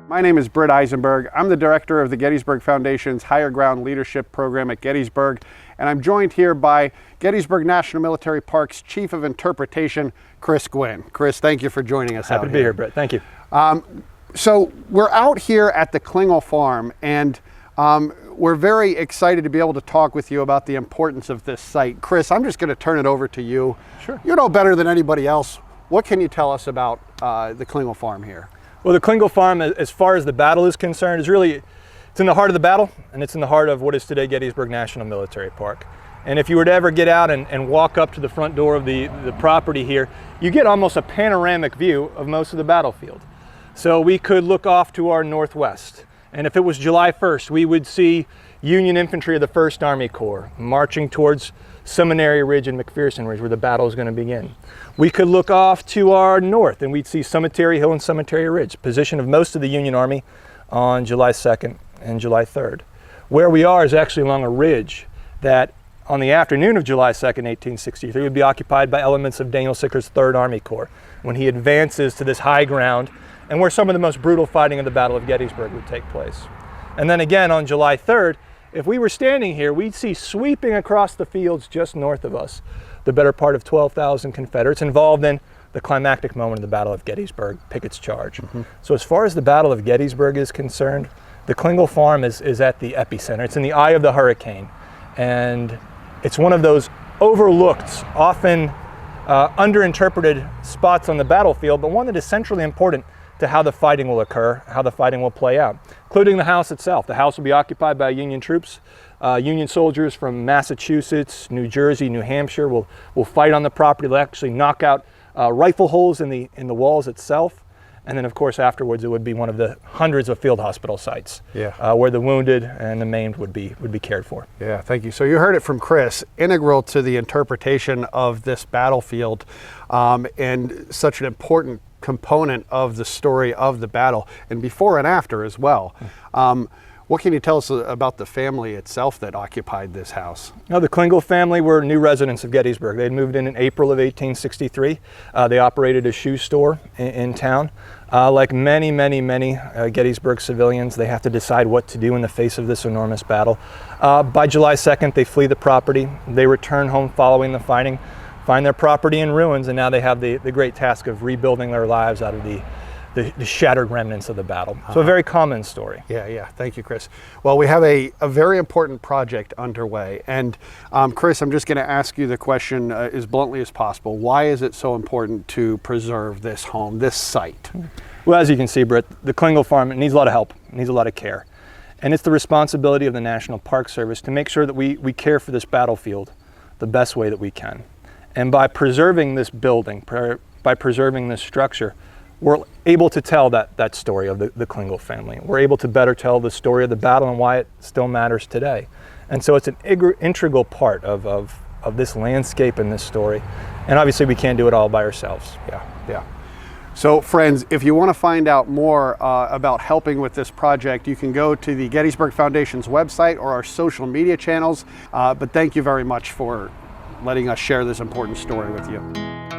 My name is Britt Isenberg. I'm the director of the Gettysburg Foundation's Higher Ground Leadership Program at Gettysburg, and I'm joined here by Gettysburg National Military Park's Chief of Interpretation, Chris Gwinn. Chris, thank you for joining us. Happy to be here, Britt. Thank you. So we're out here at the Klingel Farm, and we're very excited to be able to talk with you about the importance of this site. Chris, I'm just going to turn it over to you. Sure. You know better than anybody else. What can you tell us about the Klingel Farm here? Well, the Klingel Farm, as far as the battle is concerned, it's in the heart of the battle, and it's in the heart of what is today Gettysburg National Military Park. And if you were to ever get out and walk up to the front door of the property here, you get almost a panoramic view of most of the battlefield. So we could look off to our northwest, and if it was July 1st, we would see Union infantry of the 1st Army Corps marching towards Seminary Ridge and McPherson Ridge, where the battle is going to begin. We could look off to our north and we'd see Cemetery Hill and Cemetery Ridge, position of most of the Union Army on July 2nd and July 3rd. Where we are is actually along a ridge that on the afternoon of July 2nd, 1863, would be occupied by elements of Daniel Sicker's 3rd Army Corps when he advances to this high ground and where some of the most brutal fighting of the Battle of Gettysburg would take place. And then again on July 3rd, if we were standing here, we'd see sweeping across the fields just north of us the better part of 12,000 Confederates involved in the climactic moment of the Battle of Gettysburg, Pickett's charge. So as far as the Battle of Gettysburg is concerned, the Klingel Farm is at the epicenter. It's in the eye of the hurricane. And it's one of those overlooked, often underinterpreted spots on the battlefield, but one that is centrally important to how the fighting will occur, how the fighting will play out, including the house itself. The house will be occupied by Union troops. Union soldiers from Massachusetts, New Jersey, New Hampshire will fight on the property. They'll actually knock out rifle holes in the walls itself. And then of course afterwards it would be one of the hundreds of field hospital sites where the wounded and the maimed would be cared for. Yeah, thank you. So you heard it from Chris, integral to the interpretation of this battlefield and such an important component of the story of the battle and before and after as well. What can you tell us about the family itself that occupied this house? No, the Klingel family were new residents of Gettysburg. They had moved in April of 1863. They operated a shoe store in town. Like many Gettysburg civilians, they have to decide what to do in the face of this enormous battle. By July 2nd, they flee the property. They return home following the fighting, find their property in ruins, and now they have the great task of rebuilding their lives out of the shattered remnants of the battle. So a very common story. Yeah. Thank you, Chris. Well, we have a very important project underway. And Chris, I'm just going to ask you the question as bluntly as possible. Why is it so important to preserve this home, this site? Well, as you can see, Britt, the Klingel Farm, it needs a lot of help. It needs a lot of care. And it's the responsibility of the National Park Service to make sure that we care for this battlefield the best way that we can. And by preserving this building, by preserving this structure, we're able to tell that story of the Klingel family. We're able to better tell the story of the battle and why it still matters today. And so it's an integral part of this landscape and this story. And obviously we can't do it all by ourselves. Yeah. So friends, if you want to find out more about helping with this project, you can go to the Gettysburg Foundation's website or our social media channels. But thank you very much for letting us share this important story with you.